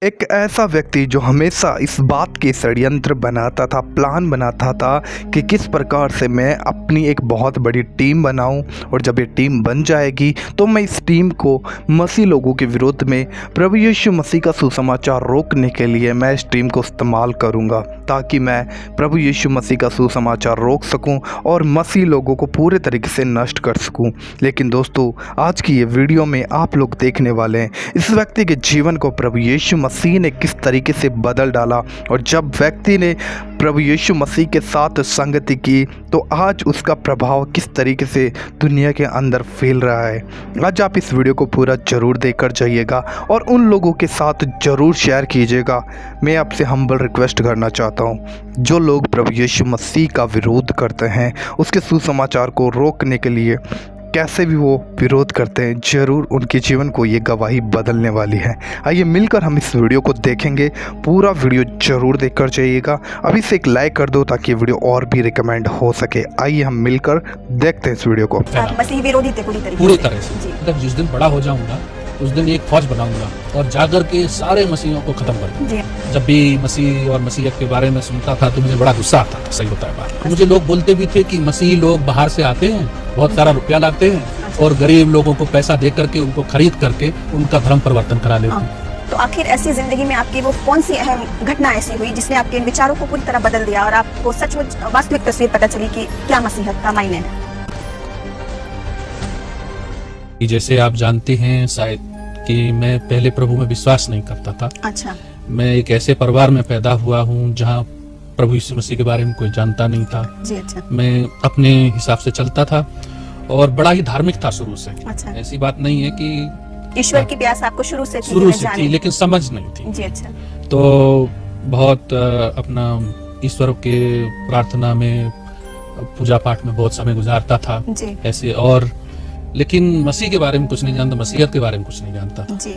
एक ऐसा व्यक्ति जो हमेशा इस बात के षड्यंत्र बनाता था, प्लान बनाता था कि किस प्रकार से मैं अपनी एक बहुत बड़ी टीम बनाऊं और जब ये टीम बन जाएगी तो मैं इस टीम को मसीह लोगों के विरोध में प्रभु यीशु मसीह का सुसमाचार रोकने के लिए मैं इस टीम को इस्तेमाल करूंगा ताकि मैं प्रभु यीशु मसीह का सुसमाचार रोक सकूं और मसीह लोगों को पूरे तरीके से नष्ट कर सकूं। लेकिन दोस्तों, आज की ये वीडियो में आप लोग देखने वाले हैं इस व्यक्ति के जीवन को प्रभु यीशु मसीह ने किस तरीके से बदल डाला, और जब व्यक्ति ने प्रभु यीशु मसीह के साथ संगति की तो आज उसका प्रभाव किस तरीके से दुनिया के अंदर फैल रहा है। आज आप इस वीडियो को पूरा जरूर देखकर जाइएगा और उन लोगों के साथ जरूर शेयर कीजिएगा। मैं आपसे हम्बल रिक्वेस्ट करना चाहता हूँ, जो लोग प्रभु यीशु मसीह का विरोध करते हैं, उसके सुसमाचार को रोकने के लिए कैसे भी वो विरोध करते हैं, ज़रूर उनके जीवन को ये गवाही बदलने वाली है। आइए मिलकर हम इस वीडियो को देखेंगे। पूरा वीडियो जरूर देखकर जाइएगा। अभी से एक लाइक कर दो ताकि वीडियो और भी रिकमेंड हो सके। आइए हम मिलकर देखते हैं इस वीडियो को। मसीह विरोधी थे पूरी तरह से। मतलब जिस दिन बड़ा हो जाऊंगा उस दिन एक फौज बनाऊंगा और जाकर के सारे मसीहों को खत्म कर दूंगा। जब भी मसीह और मसीहत के बारे में सुनता था तो मुझे बड़ा गुस्सा आता था, सही बताया बात। मुझे लोग बोलते भी थे कि मसीह लोग बाहर से आते हैं, बहुत सारा रुपया लाते हैं और गरीब लोगों को पैसा दे करके उनको खरीद करके उनका धर्म परिवर्तन करा लेते हैं। तो आखिर ऐसी जिंदगी में आपकी वो कौन सी अहम घटना ऐसी हुई जिसने आपके विचारों को पूरी तरह बदल दिया और आपको सचमुच वास्तविक तस्वीर पता चली कि क्या मसीहत का मायने है? जैसे आप जानते हैं शायद कि मैं पहले प्रभु में विश्वास नहीं करता था। अच्छा। मैं एक ऐसे परिवार में पैदा हुआ हूँ जहाँ प्रभु यीशु मसीह के बारे में कोई जानता नहीं था। जी। अच्छा। मैं अपने हिसाब से चलता था और बड़ा ही धार्मिक था शुरू से। अच्छा। ऐसी बात नहीं है कि ईश्वर की प्यास आपको शुरू से थी लेकिन समझ नहीं थी। जी। अच्छा। तो बहुत अपना ईश्वर के प्रार्थना में, पूजा पाठ में बहुत समय गुजारता था। जी। ऐसे और लेकिन मसीह के बारे में कुछ नहीं जानता, मसीहत के बारे में कुछ नहीं जानता। जी।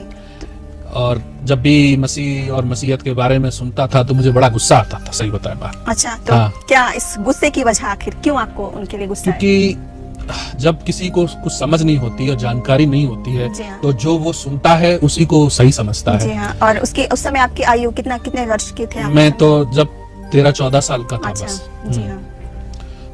और जब भी मसीह और मसीहत के बारे में सुनता था तो मुझे बड़ा गुस्सा आता था, सही बताया बात। अच्छा। तो क्या इस गुस्से की वजह आखिर क्यों आपको उनके लिए गुस्सा है? क्योंकि जब किसी को कुछ समझ नहीं होती और जानकारी नहीं होती है तो जो वो सुनता है उसी को सही समझता है। जी हाँ। और उस समय आपकी आयु कितने वर्ष के थे आप? मैं तो जब 13-14 साल का था। अच्छा। बस। जी हाँ।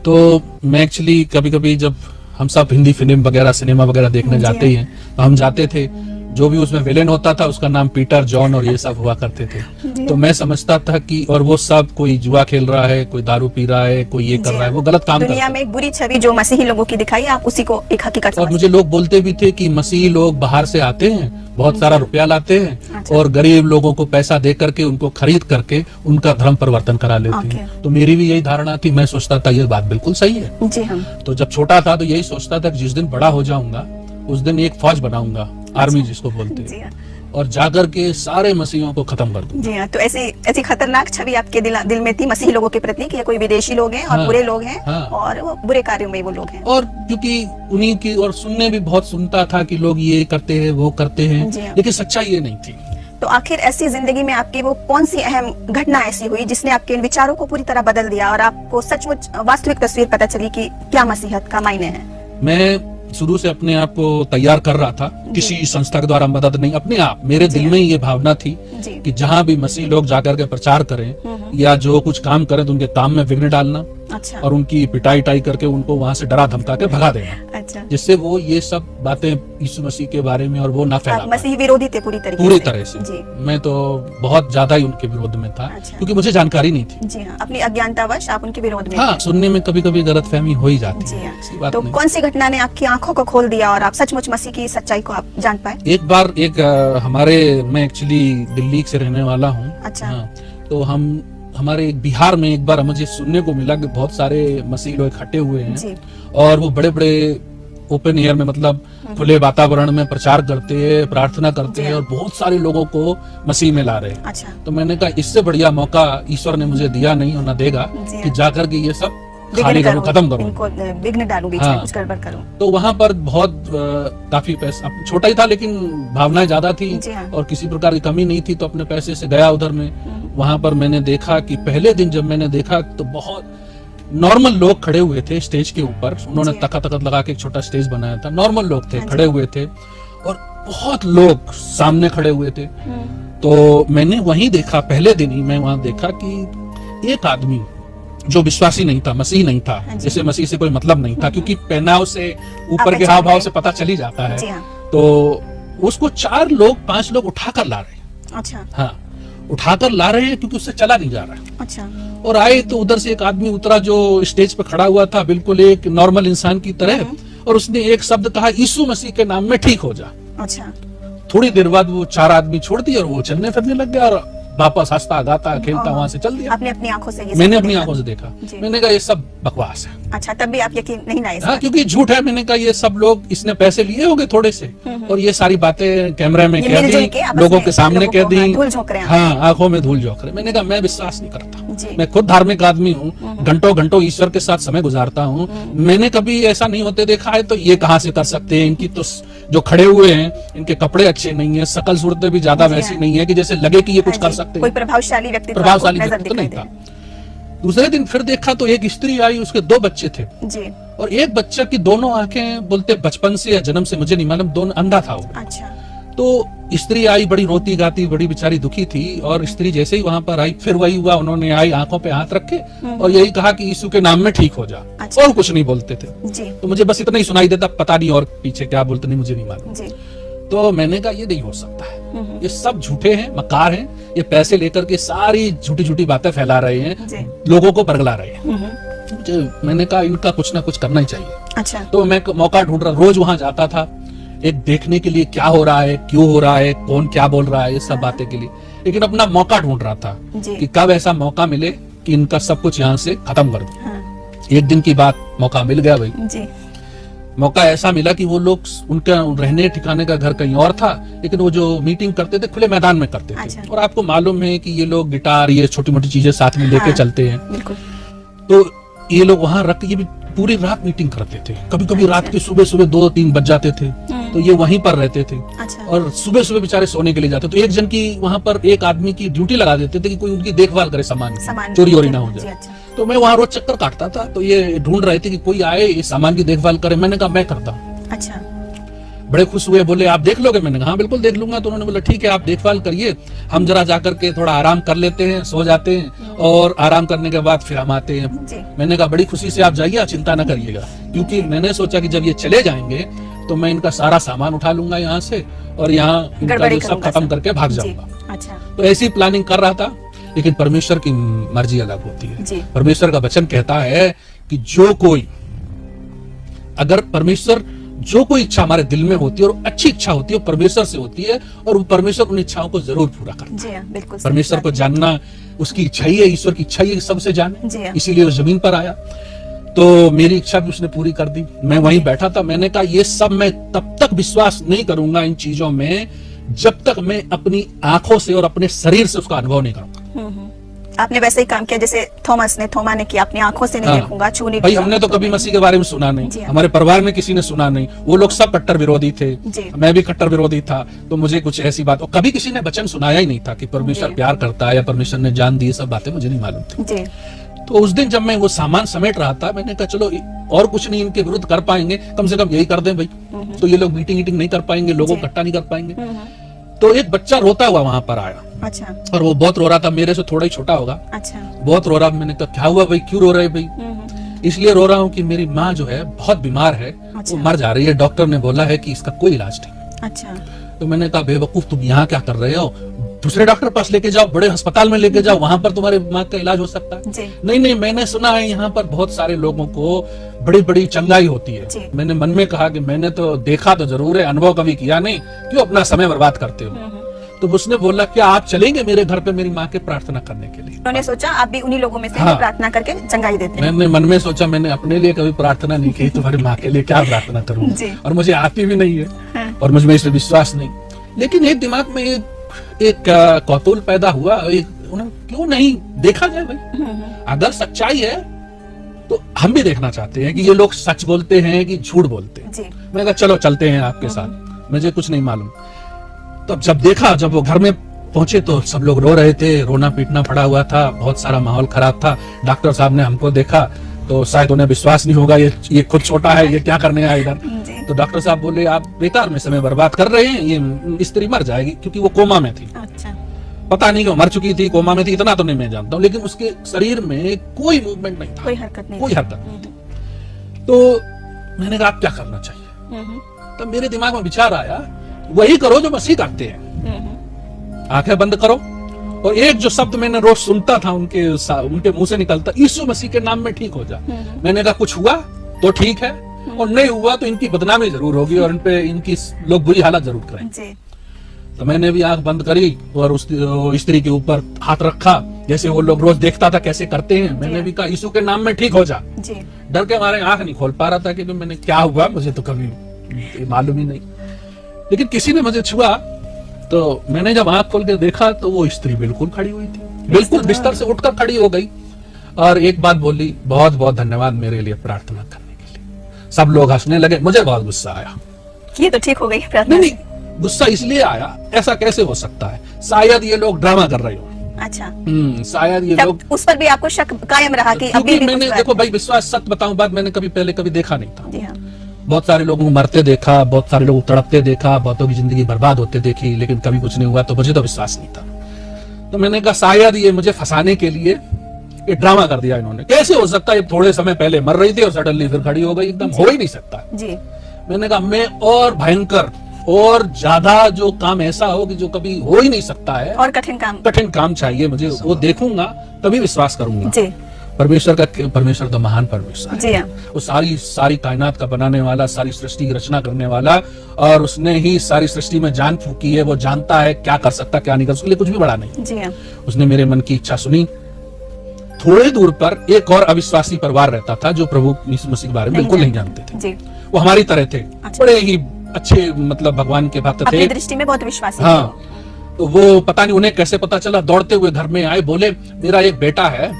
तो मैं एक्चुअली कभी कभी जब हम सब हिंदी फिल्म वगैरह, सिनेमा वगैरह देखने जाते हैं तो हम जाते थे, जो भी उसमें विलेन होता था उसका नाम पीटर, जॉन और ये सब हुआ करते थे। तो मैं समझता था कि और वो सब कोई जुआ खेल रहा है, कोई दारू पी रहा है, कोई ये कर रहा है, वो गलत काम कर रहा है। दुनिया में एक बुरी छवि जो मसीही लोगों की दिखाई, आप उसी को एक हकीकत और मुझे लोग बोलते भी थे कि मसीही लोग बाहर से आते हैं, बहुत सारा रुपया लाते हैं और गरीब लोगों को पैसा दे करके उनको खरीद करके उनका धर्म परिवर्तन करा लेते हैं। तो मेरी भी यही धारणा थी। मैं सोचता था ये बात बिल्कुल सही है। जी हाँ। तो जब छोटा था तो यही सोचता था कि जिस दिन बड़ा हो जाऊंगा उस दिन एक फौज बनाऊंगा, आर्मी जिसको बोलते हैं, और जाकर के सारे मसीहों को खत्म कर दूंगा। जी हाँ। तो ऐसी खतरनाक छवि आपके दिल में थी मसीही लोगों के प्रति कि ये कोई विदेशी लोग हैं और बुरे लोग हैं। और वो बुरे कार्यों में वो लोग हैं। और क्योंकि उन्हीं की और सुनने भी बहुत सुनता था कि लोग ये करते हैं, वो करते हैं, लेकिन सच्चाई ये नहीं थी। तो आखिर ऐसी जिंदगी में आपकी वो कौन सी अहम घटना ऐसी हुई जिसने आपके विचारों को पूरी तरह बदल दिया और आपको सचमुच वास्तविक तस्वीर पता चली कि क्या मसीहत का मायने है? मैं शुरू से अपने आप को तैयार कर रहा था, किसी संस्था के द्वारा मदद नहीं, अपने आप मेरे दिल में ये भावना थी कि जहाँ भी मसीह लोग जाकर के प्रचार करें या जो कुछ काम करें तो उनके काम में विघ्न डालना। अच्छा। और उनकी पिटाई करके उनको वहाँ से डरा धमका के भगा देना। अच्छा। जिससे वो ये सब बातें यीशु मसीह के बारे में और वो ना फैला। मसीह विरोधी थे पूरी तरह से। जी। मैं तो बहुत ज्यादा ही उनके विरोध में था। अच्छा। क्योंकि मुझे जानकारी नहीं थी। जी हाँ। अपनी अज्ञानतावश आप उनके विरोध में। हाँ, सुनने में कभी कभी गलतफहमी हो ही जाती है। तो कौन सी घटना ने आपकी आंखों को खोल दिया और आप सचमुच मसीह की सच्चाई को आप जान पाए? एक बार मैं एक्चुअली दिल्ली से रहने वाला हूँ। अच्छा। तो हमारे बिहार में एक बार मुझे सुनने को मिला कि बहुत सारे मसीह लोग इकट्ठे हुए हैं और वो बड़े बड़े ओपन एयर में, मतलब खुले वातावरण में प्रचार करते हैं, प्रार्थना करते हैं और बहुत सारे लोगों को मसीह में ला रहे हैं। अच्छा। तो मैंने कहा इससे बढ़िया मौका ईश्वर ने मुझे दिया नहीं और न देगा कि जाकर के ये सब खाली करूं, खत्म करूं, विघ्न डालूं, बीच में कुछ गड़बड़ करूं। तो वहाँ पर बहुत काफी पैसा, छोटा ही था लेकिन भावनाएं ज्यादा थी और किसी प्रकार की कमी नहीं थी, तो अपने पैसे से गया उधर में। वहाँ पर मैंने देखा कि पहले दिन जब मैंने देखा तो बहुत नॉर्मल लोग खड़े हुए थे स्टेज के ऊपर। उन्होंने तख्त लगा के एक छोटा स्टेज बनाया था, नॉर्मल लोग थे खड़े हुए थे और बहुत लोग सामने खड़े हुए थे तो मैंने वहीं देखा, पहले दिन ही मैं वहां देखा कि एक आदमी जो विश्वासी नहीं था, मसीह नहीं था, जैसे मसीह से कोई मतलब नहीं था, क्योंकि पहनाव से, ऊपर के हाव भाव से पता चल ही जाता है। तो उसको 4 लोग 5 लोग उठाकर ला रहे हैं। अच्छा। हाँ, उठाकर ला रहे हैं क्योंकि उससे चला नहीं जा रहा है। अच्छा। और आए तो उधर से एक आदमी उतरा जो स्टेज पे खड़ा हुआ था, बिल्कुल एक नॉर्मल इंसान की तरह, और उसने एक शब्द कहा, यीशु मसीह के नाम में ठीक हो जा। अच्छा। थोड़ी देर बाद वो 4 आदमी छोड़ दिए और वो चलने फिरने लग गया, और वापस हंसता गाता खेलता वहां से चल दिया। आपने अपनी आंखों से ये मैंने अपनी आंखों से देखा। मैंने कहा ये सब बकवास है। अच्छा, तब भी आप यकीन नहीं लाए? हाँ, क्योंकि झूठ है। मैंने कहा ये सब लोग, इसने पैसे लिए होंगे थोड़े से, और ये सारी बातें कैमरे में कह दी, लोगों के सामने कह दी। हाँ, आंखों में धूल झोंक रहे। मैंने कहा मैं विश्वास नहीं करता। मैं खुद धार्मिक आदमी हूँ, घंटों घंटों ईश्वर के साथ समय गुजारता हूँ, मैंने कभी ऐसा नहीं होते देखा है। तो ये कहाँ से कर सकते हैं? इनकी तो जो खड़े हुए हैं, इनके कपड़े अच्छे नहीं है, शकल सूरतें भी ज्यादा वैसी नहीं है कि जैसे लगे कि ये कुछ कर सकते हैं। कोई प्रभावशाली व्यक्ति तो नहीं था। दूसरे दिन फिर देखा तो एक स्त्री आई, उसके 2 बच्चे थे जी। और एक बच्चा की दोनों आंखें बोलते बचपन से या जन्म से, मुझे नहीं मालूम, दोनों अंधा था वो। अच्छा। तो स्त्री आई, बड़ी रोती गाती, बड़ी बेचारी दुखी थी, और स्त्री जैसे ही वहां पर आई, फिर वही हुआ, उन्होंने आई, आंखों पे हाथ रखे और यही कहा कि यीशु के नाम में ठीक हो जा। अच्छा। और कुछ नहीं बोलते थे जी। तो मुझे बस इतना ही सुनाई देता, पता नहीं और पीछे क्या बोलते नहीं, मुझे नहीं मालूम। तो मैंने कहा ये नहीं हो सकता है, ये सब झूठे हैं, मकार हैं, ये पैसे लेकर के सारी झूठी झूठी बातें फैला रहे हैं, लोगों को बरगला रहे हैं। मैंने कहा इनका कुछ ना कुछ करना ही चाहिए। अच्छा। तो मैं मौका ढूंढ रहा, रोज वहां जाता था एक देखने के लिए क्या हो रहा है, क्यों हो रहा है, कौन क्या बोल रहा है, ये सब बातें के लिए, लेकिन अपना मौका ढूंढ रहा था कि कब ऐसा मौका मिले कि इनका सब कुछ यहाँ से खत्म कर दूं। एक दिन की बात, मौका मिल गया भाई। मौका ऐसा मिला कि वो लोग, उनका रहने ठिकाने का घर कहीं और था, लेकिन वो जो मीटिंग करते थे खुले मैदान में करते थे। अच्छा। और आपको मालूम है कि ये लोग गिटार, ये छोटी मोटी चीजें साथ में लेके चलते हैं। तो ये लोग वहां रख के ये भी पूरी रात मीटिंग करते थे। कभी कभी रात के सुबह 2-3 बज जाते थे, तो ये वहीं पर रहते थे। अच्छा। और सुबह बेचारे सोने के लिए जाते। तो एक जन की वहां पर एक आदमी की ड्यूटी लगा देते थे कि कोई उनकी देखभाल करे, सामान चोरी वोरी ना हो जाए। तो मैं वहां रोज चक्कर काटता था, तो ये ढूंढ रहे थे कि कोई आए इस सामान की देखभाल करे। मैंने कहा मैं करता हूँ। अच्छा। बड़े खुश हुए, बोले आप देख लोगे? मैंने कहा हाँ बिल्कुल देख लूंगा। तो उन्होंने बोला ठीक है आप देखभाल करिए, हम जरा जाकर के थोड़ा आराम कर लेते हैं, सो जाते हैं, और आराम करने के बाद फिर हम आते हैं। मैंने कहा बड़ी खुशी से आप जाइए, आप चिंता न करिएगा, क्योंकि मैंने सोचा कि जब ये चले जाएंगे तो मैं इनका सारा सामान उठा लूंगा यहाँ से, और यहाँ इनका जो सब खत्म करके भाग जाऊंगा। अच्छा। तो ऐसी प्लानिंग कर रहा था, लेकिन परमेश्वर की मर्जी अलग होती है। परमेश्वर का वचन कहता है कि जो कोई, अगर परमेश्वर, जो कोई इच्छा हमारे दिल में होती है और अच्छी इच्छा होती है, वो परमेश्वर से होती है, और वो परमेश्वर उन इच्छाओं को जरूर पूरा करता है। परमेश्वर को जानना उसकी इच्छा ही है, ईश्वर की इच्छा ही है सबसे जाने, इसीलिए वो जमीन पर आया। तो मेरी इच्छा भी उसने पूरी कर दी। मैं वहीं बैठा था, मैंने कहा ये सब मैं तब तक विश्वास नहीं करूंगा इन चीजों में जब तक मैं अपनी आंखों से और अपने शरीर से उसका अनुभव नहीं करूंगा। आपने वैसे ही काम किया जैसे थोमा ने किया, अपनी आंखों से नहीं देखूंगा, छू नहीं। भाई हमने तो कभी मसीह के बारे में सुना नहीं, हमारे परिवार में किसी ने सुना नहीं, वो लोग सब कट्टर विरोधी थे, मैं भी कट्टर विरोधी था। तो मुझे कुछ ऐसी बात, और कभी किसी ने वचन सुनाया ही नहीं था कि परमेश्वर प्यार करता है या परमेश्वर ने जान दी, सब बातें मुझे नहीं मालूम थी। तो उस दिन जब मैं वो सामान समेट रहा था, मैंने कहा चलो और कुछ नहीं इनके विरुद्ध कर पाएंगे, कम से कम यही कर दें भाई, तो ये लोग मीटिंग नहीं कर पाएंगे, लोगों को इकट्ठा नहीं कर पाएंगे। तो एक बच्चा रोता हुआ वहां पर आया। अच्छा। और वो बहुत रो रहा था, मेरे से थोड़ा ही छोटा होगा। अच्छा। बहुत रो रहा। मैंने कहा क्या हुआ भाई, क्यों रो रहे भाई? इसलिए रो रहा हूँ कि मेरी माँ जो है बहुत बीमार है। अच्छा। वो मर जा रही है, डॉक्टर ने बोला है कि इसका कोई इलाज नहीं। अच्छा। तो मैंने कहा बेवकूफ तुम यहाँ क्या कर रहे हो, दूसरे डॉक्टर पास लेके जाओ, बड़े अस्पताल में लेके जाओ, वहां पर तुम्हारे माँ का इलाज हो सकता है। नहीं, मैंने सुना है यहाँ पर बहुत सारे लोगों को बड़ी बड़ी चंगाई होती है। मैंने मन में कहा कि मैंने तो देखा तो जरूर है, अनुभव कभी किया नहीं, क्यों अपना समय बर्बाद करते हो? तो उसने बोला क्या आप चलेंगे मेरे घर पे मेरी माँ के प्रार्थना करने के लिए? उन्होंने सोचा आप भी उन्हीं लोगों में से हाँ। प्रार्थना करके चंगाई देते हैं। मैंने मन में सोचा, मैंने अपने लिए कभी प्रार्थना नहीं की, तुम्हारी माँ के लिए क्या प्रार्थना करूँ, और मुझे आती भी नहीं है। हाँ। और मुझ में इसमें विश्वास नहीं। लेकिन एक दिमाग में एक कौतूहल पैदा हुआ, क्यों नहीं देखा जाए भाई, अगर सच्चाई है तो हम भी देखना चाहते हैं कि ये लोग सच बोलते हैं कि झूठ बोलते हैं। मैंने कहा चलो चलते हैं आपके साथ, मुझे कुछ नहीं मालूम। तो जब देखा, जब वो घर में पहुंचे तो सब लोग रो रहे थे, रोना पीटना पड़ा हुआ था, बहुत सारा माहौल खराब था। डॉक्टर साहब ने हमको देखा तो शायद उन्हें विश्वास नहीं होगा, ये खुद छोटा है, ये क्या करने आया इधर। तो डॉक्टर साहब बोले आप बेकार में समय बर्बाद कर रहे हैं, ये स्त्री मर जाएगी, क्योंकि वो कोमा में थी। अच्छा। पता नहीं क्यों मर चुकी थी, कोमा में थी, इतना तो नहीं मैं जानता हूँ, लेकिन उसके शरीर में कोई मूवमेंट नहीं था, कोई हरकत नहीं कोई हरकत नहीं थी। तो मैंने कहा आप क्या करना चाहिए? तो मेरे दिमाग में विचार आया, वही करो जो मसीह करते हैं, आंखें बंद करो और एक जो शब्द मैंने रोज सुनता था उनके मुंह से निकलता, यीशु मसीह के नाम में ठीक हो जा। मैंने कहा कुछ हुआ तो ठीक है, और नहीं हुआ तो इनकी बदनामी जरूर होगी और इनकी लोग बुरी हालत जरूर करेंगे। तो मैंने भी आंख बंद करी और उस स्त्री के ऊपर हाथ रखा, जैसे वो लोग रोज देखता था कैसे करते हैं। मैंने भी कहा यीशु के नाम में ठीक हो जा। डर के मारे आंख नहीं खोल पा रहा था कि मैंने क्या हुआ, मुझे तो कभी मालूम ही नहीं, लेकिन किसी ने मुझे छुआ। तो मैंने जब आंख खोल के देखा तो वो स्त्री बिल्कुल खड़ी हुई थी, बिल्कुल बिस्तर से उठकर खड़ी हो गई और एक बात बोली, बहुत बहुत धन्यवाद मेरे लिए प्रार्थना करने के लिए। सब लोग हंसने लगे, मुझे बहुत गुस्सा आया। ये तो ठीक हो गई प्रार्थना? नहीं, गुस्सा इसलिए आया, ऐसा कैसे हो सकता है, शायद ये लोग ड्रामा कर रहे हो। अच्छा। शायद ये लोग, उस पर भी आपको शक कायम रहा कि अभी भी मैंने देखो भाई विश्वास, सच बताऊं बात, मैंने कभी देखा नहीं था। जी हाँ। बहुत सारे लोगों को मरते देखा, बहुत सारे लोग तड़पते देखा, बहुतों की जिंदगी बर्बाद होते देखी, लेकिन कभी कुछ नहीं हुआ, तो मुझे तो विश्वास नहीं था। तो मैंने कहा शायद ये मुझे फंसाने के लिए ये ड्रामा कर दिया इन्होंने। कैसे हो सकता है, थोड़े समय पहले मर रही थी और सडनली फिर खड़ी हो गई, एकदम हो ही नहीं सकता जी। मैंने कहा मैं और भयंकर और ज्यादा जो काम ऐसा हो कि जो कभी हो ही नहीं सकता है, और कठिन काम चाहिए मुझे, वो देखूंगा तभी विश्वास करूंगा। जी। परमेश्वर तो महान परमेश्वर जी हाँ। वो सारी कायनात का बनाने वाला, सारी सृष्टि की रचना करने वाला, और उसने ही सारी सृष्टि में जान फूकी है। वो जानता है क्या कर सकता क्या नहीं कर सकता, उसके लिए कुछ भी बड़ा नहीं। जी हाँ। उसने मेरे मन की इच्छा सुनी। थोड़े दूर पर एक और अविश्वासी परिवार रहता था जो प्रभु यीशु मसीह के बारे में बिल्कुल नहीं जानते थे। जी। वो हमारी तरह थे, अच्छा। बड़े ही अच्छे, मतलब भगवान के भक्त थे, अपनी दृष्टि में बहुत विश्वासी। हाँ। तो वो पता नहीं उन्हें कैसे पता चला, दौड़ते हुए घर में आए, बोले मेरा एक बेटा है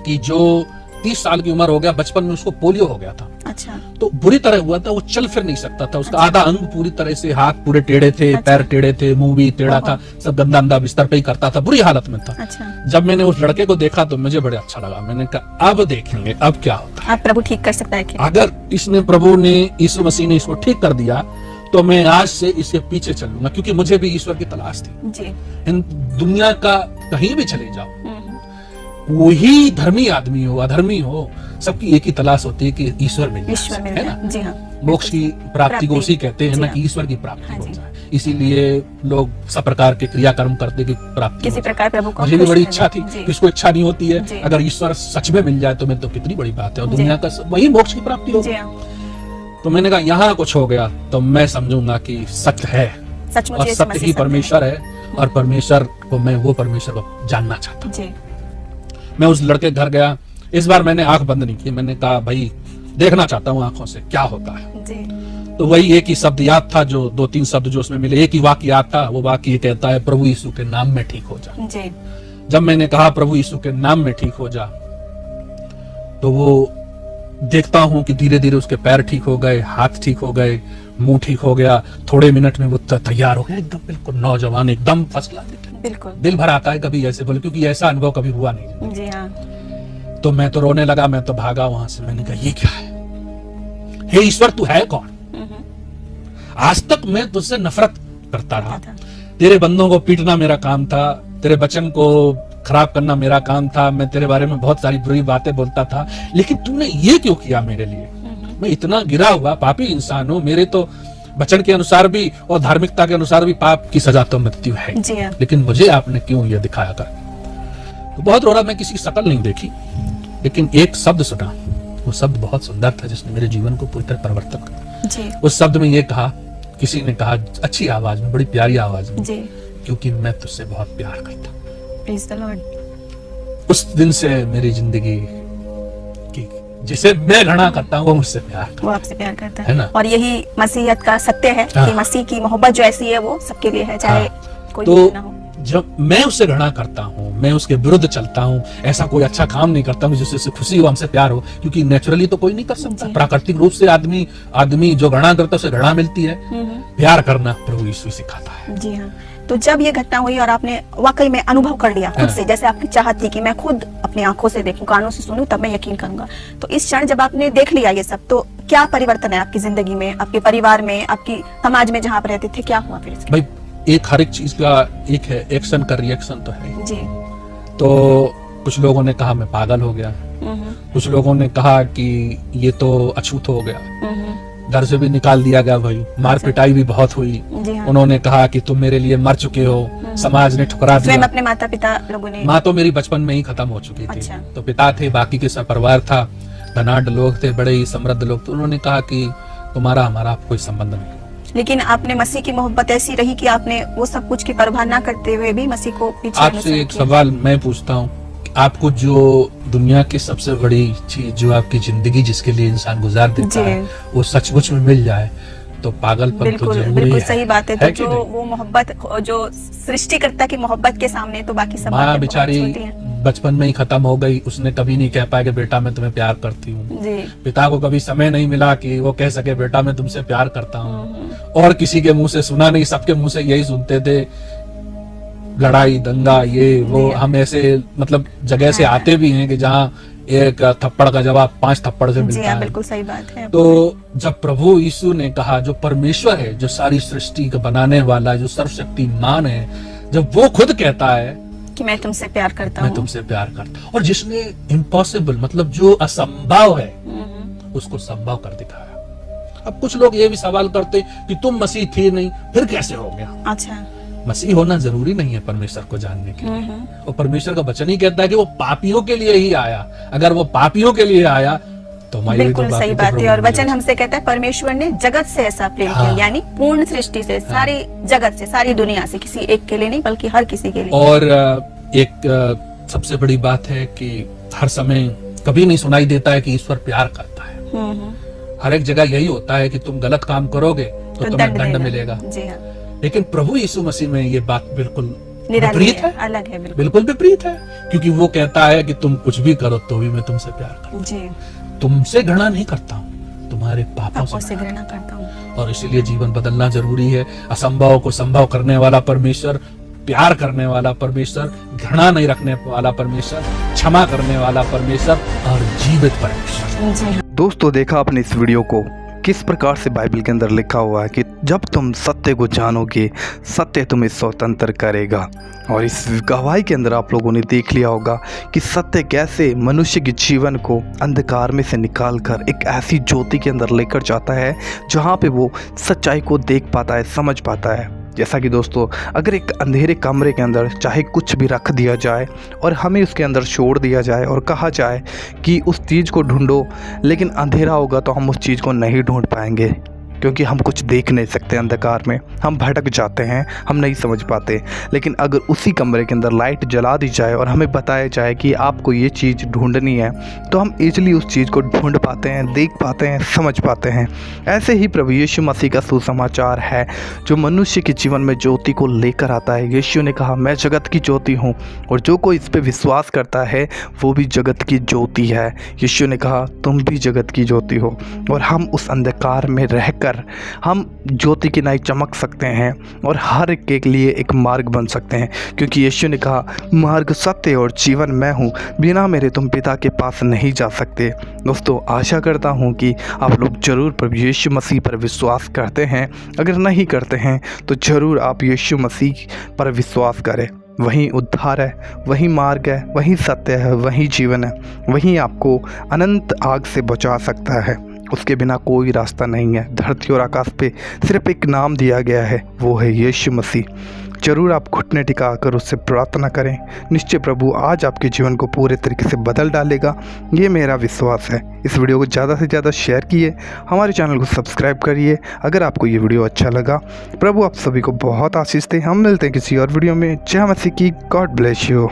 कि जो 30 साल की उम्र हो गया, बचपन में उसको पोलियो हो गया था। अच्छा। तो बुरी तरह हुआ था, वो चल फिर नहीं सकता था, उसका अच्छा। आधा अंग पूरी तरह से, हाथ पूरे टेढ़े थे, अच्छा। पैर टेढ़े थे, मुंह भी टेढ़ा था, सब गंदा अंदा बिस्तर पे ही करता था, बुरी हालत में था। अच्छा। जब मैंने उस लड़के को देखा तो मुझे बड़े अच्छा लगा। मैंने कहा अब देखेंगे अब क्या होता है, आप प्रभु ठीक कर सकता है क्या? अगर प्रभु ने, यीशु मसीह ने इसको ठीक कर दिया तो मैं आज से इसके पीछे चलूंगा, क्योंकि मुझे भी ईश्वर की तलाश थी। जी। इन दुनिया का कहीं भी चले जाओ, वही धर्मी आदमी हो अधर्मी हो, सबकी एक ही तलाश होती है कि ईश्वर मिल जाए, है ना? जी हाँ। मोक्ष की प्राप्ति को उसी कहते हैं ना, कि ईश्वर की प्राप्ति हो जाए। इसीलिए लोग सब प्रकार के क्रियाकर्म करते कि प्राप्ति किसी प्रकार प्रभु को। मुझे भी बड़ी इच्छा थी, किसको इच्छा नहीं होती है? जी। अगर ईश्वर सच में मिल जाए तो मैं तो कितनी बड़ी बात है, और दुनिया का वही मोक्ष की प्राप्ति हो। तो मैंने कहा यहाँ कुछ हो गया तो मैं समझूंगा कि सत्य है, और सत्य ही परमेश्वर है, और परमेश्वर को मैं वो परमेश्वर को जानना चाहता हूँ। मैं उस लड़के घर गया। इस बार मैंने आंख बंद नहीं की, मैंने कहा भाई देखना चाहता हूँ आंखों से क्या होता है। तो वही एक ही शब्द याद था, जो 2-3 शब्द जो उसमें मिले, एक ही वाक्य याद था। वो वाक्य ये कहता है, प्रभु यीशु के नाम में ठीक हो जा। जब मैंने कहा प्रभु यीशु के नाम में ठीक हो जा, तो वो देखता हूं कि धीरे धीरे उसके पैर ठीक हो गए, हाथ ठीक हो गए, मुंह ठीक हो गया। थोड़े मिनट में वो तैयार हो गया, एकदम बिल्कुल नौजवान, एकदम फर्स्ट क्लास। बिल्कुल दिल भर आता है कभी ऐसे बोले, क्योंकि ऐसा अनुभव कभी हुआ नहीं। जी हाँ। तो मैं तो रोने लगा, मैं तो भागा वहां से। मैंने कहा ये क्या है, हे ईश्वर तू है कौन? आज तक मैं तुझसे नफरत करता रहा, तेरे बंदों को पीटना मेरा काम था, तेरे वचन को खराब करना मेरा काम था, मैं तेरे बारे में बहुत सारी बुरी बातें बोलता था, लेकिन तूने ये क्यों किया मेरे लिए? मैं इतना गिरा हुआ पापी इंसान हूँ, मेरे तो वचन के अनुसार भी और धार्मिकता के अनुसार भी पाप की सजा तो मृत्यु है, लेकिन मुझे आपने क्यों ये दिखाया कर? तो बहुत रोना, मैं किसी की शक्ल नहीं देखी, लेकिन एक शब्द सुना। वो शब्द बहुत सुंदर था, जिसने मेरे जीवन को पूरी तरह परिवर्तन किया। उस शब्द में ये कहा, किसी ने कहा अच्छी आवाज में, बड़ी प्यारी आवाज में, क्योंकि मैं तुझसे बहुत प्यार करता। Praise the Lord. उस दिन से मेरी जिंदगी की, जिसे मैं घृणा करता हूँ वो मुझसे प्यार करता, वो आपसे प्यार करता है ना? और यही मसीहत का सत्य है कि मसीह की मोहब्बत जो ऐसी है वो सबके लिए है, चाहे कोई भी ना हो। जब मैं उससे घृणा करता हूँ, मैं उसके विरुद्ध चलता हूँ, ऐसा कोई अच्छा काम नहीं करता हूँ जिससे खुशी हो, हमसे प्यार हो, क्योंकि नेचुरली तो कोई नहीं कर सकता। प्राकृतिक रूप से आदमी जो घृणा करता है उसे घृणा मिलती है। प्यार करना प्रभु यीशु सिखाता है। जी हाँ। तो जब ये घटना हुई और आपने वाकई में अनुभव कर लिया खुद से, जैसे आपकी चाहत थी कि मैं खुद अपनी आंखों से देखूं, कानों से सुनूं, तब मैं यकीन करूंगा, तो इस क्षण जब आपने देख लिया ये सब, तो क्या परिवर्तन है आपकी जिंदगी में, आपके परिवार में, आपकी समाज में जहाँ आप रहते थे, क्या हुआ फिर? भाई एक हर एक चीज का एक है एक्शन का रिएक्शन तो है ही। जी। तो कुछ लोगों ने कहा मैं पागल हो गया, कुछ लोगों ने कहा कि ये तो अछूत हो गया, घर से भी निकाल दिया गया भाई, मार पिटाई भी बहुत हुई। हाँ। उन्होंने कहा कि तुम मेरे लिए मर चुके हो, समाज ने ठुकरा स्वयं दिया। अपने माता पिता लोगों ने? माँ तो मेरी बचपन में ही खत्म हो चुकी थी। अच्छा। तो पिता थे, बाकी के सब परिवार था, धनाढ़ लोग थे, बड़े ही समृद्ध लोग। तो उन्होंने कहा कि तुम्हारा हमारा कोई संबंध नहीं। लेकिन आपने मसीह की मोहब्बत ऐसी रही कि आपने वो सब कुछ की परवाह ना करते हुए भी मसीह को पीछे आपसे एक सवाल मैं पूछता हूँ, आपको जो दुनिया की सबसे बड़ी चीज, जो आपकी जिंदगी जिसके लिए इंसान गुजार देता है, वो सचमुच में मिल जाए तो पागलपन तो बिल्कुल जरूरी बिल्कुल है। सही बात है। तो कि जो नहीं? वो मोहब्बत, जो सृष्टिकर्ता की मोहब्बत के सामने तो बाकी सब माँ बातें बहुत बेचारी छोटी हैं। बचपन में ही खत्म हो गई, उसने कभी नहीं कह पाया कि बेटा मैं तुम्हें प्यार करती हूँ। जी। पिता को कभी समय नहीं मिला कि वो कह सके बेटा मैं तुमसे प्यार करता हूँ। और किसी के मुंह से सुना नहीं, सबके मुंह से यही सुनते थे, लड़ाई दंगा ये वो। हम ऐसे मतलब जगह से आते भी हैं कि जहाँ एक थप्पड़ का जवाब 5 थप्पड़ से जी मिलता हाँ, है। बिल्कुल सही बात है। तो जब प्रभु यीशु ने कहा, जो परमेश्वर है, जो सारी सृष्टि का बनाने वाला, जो सर्वशक्तिमान है, जब वो खुद कहता है कि मैं तुमसे प्यार करता मैं हूँ, तुमसे प्यार करता हूँ, और जिसने इम्पॉसिबल मतलब जो असंभव है उसको संभव कर दिखाया। अब कुछ लोग ये भी सवाल करते कि तुम मसीह थे नहीं, फिर कैसे हो गया? अच्छा। मसीह होना जरूरी नहीं है परमेश्वर को जानने के लिए। और परमेश्वर का वचन ही कहता है कि वो पापियों के लिए ही आया। अगर वो पापियों के लिए आया तो बिल्कुल सही बात है। और वचन हमसे कहता है परमेश्वर ने जगत से ऐसा प्रेम किया, यानी पूर्ण सृष्टि से, सारी जगत से, सारी दुनिया से, किसी एक के लिए नहीं बल्कि हर किसी के लिए। और एक सबसे बड़ी बात है कि हर समय कभी नहीं सुनाई देता है कि ईश्वर प्यार करता है। हर एक जगह यही होता है कि तुम गलत काम करोगे तो तुम्हें दंड मिलेगा। जी हाँ। लेकिन प्रभु यीशु मसीह में ये बात बिल्कुल निराली विपरीत है, अलग है। बिल्कुल विपरीत है, क्योंकि वो कहता है कि तुम कुछ भी करो तो भी मैं तुमसे प्यार करता हूँ। जी। तुमसे घृणा नहीं करता हूँ, तुम्हारे पापों से घृणा करता हूँ। और इसीलिए जीवन बदलना जरूरी है। असंभव को संभव करने वाला परमेश्वर, प्यार करने वाला परमेश्वर, घृणा नहीं रखने वाला परमेश्वर, क्षमा करने वाला परमेश्वर और जीवित परमेश्वर। दोस्तों, देखा आपने इस वीडियो को, किस प्रकार से बाइबल के अंदर लिखा हुआ है कि जब तुम सत्य को जानोगे, सत्य तुम्हें स्वतंत्र करेगा। और इस गवाही के अंदर आप लोगों ने देख लिया होगा कि सत्य कैसे मनुष्य के जीवन को अंधकार में से निकालकर एक ऐसी ज्योति के अंदर लेकर जाता है जहाँ पे वो सच्चाई को देख पाता है, समझ पाता है। जैसा कि दोस्तों, अगर एक अंधेरे कमरे के अंदर चाहे कुछ भी रख दिया जाए और हमें उसके अंदर छोड़ दिया जाए और कहा जाए कि उस चीज़ को ढूंढो, लेकिन अंधेरा होगा तो हम उस चीज़ को नहीं ढूंढ पाएंगे, क्योंकि हम कुछ देख नहीं सकते अंधकार में, हम भटक जाते हैं, हम नहीं समझ पाते। लेकिन अगर उसी कमरे के अंदर लाइट जला दी जाए और हमें बताया जाए कि आपको ये चीज़ ढूंढनी है, तो हम इजीली उस चीज़ को ढूंढ पाते हैं, देख पाते हैं, समझ पाते हैं। ऐसे ही प्रभु यीशु मसीह का सुसमाचार है जो मनुष्य के जीवन में ज्योति को लेकर आता है। यीशु ने कहा, मैं जगत की ज्योति हूँ और जो कोई इस पर विश्वास करता है वो भी जगत की ज्योति है। यीशु ने कहा, तुम भी जगत की ज्योति हो और हम उस अंधकार में रहकर हम ज्योति की नाई चमक सकते हैं और हर एक के लिए एक मार्ग बन सकते हैं, क्योंकि यीशु ने कहा, मार्ग, सत्य और जीवन मैं हूँ, बिना मेरे तुम पिता के पास नहीं जा सकते। दोस्तों, आशा करता हूँ कि आप लोग ज़रूर प्रभु यीशु मसीह पर विश्वास करते हैं। अगर नहीं करते हैं तो ज़रूर आप यीशु मसीह पर विश्वास करें। वही उद्धार है, वही मार्ग है, वही सत्य है, वही जीवन है, वही आपको अनंत आग से बचा सकता है। उसके बिना कोई रास्ता नहीं है। धरती और आकाश पे सिर्फ एक नाम दिया गया है, वो है यीशु मसीह। जरूर आप घुटने टिका कर उससे प्रार्थना करें। निश्चय प्रभु आज आपके जीवन को पूरे तरीके से बदल डालेगा, ये मेरा विश्वास है। इस वीडियो को ज़्यादा से ज़्यादा शेयर किए, हमारे चैनल को सब्सक्राइब करिए अगर आपको ये वीडियो अच्छा लगा। प्रभु आप सभी को बहुत आशीष दे। हम मिलते हैं किसी और वीडियो में। जय मसीह की। God bless you.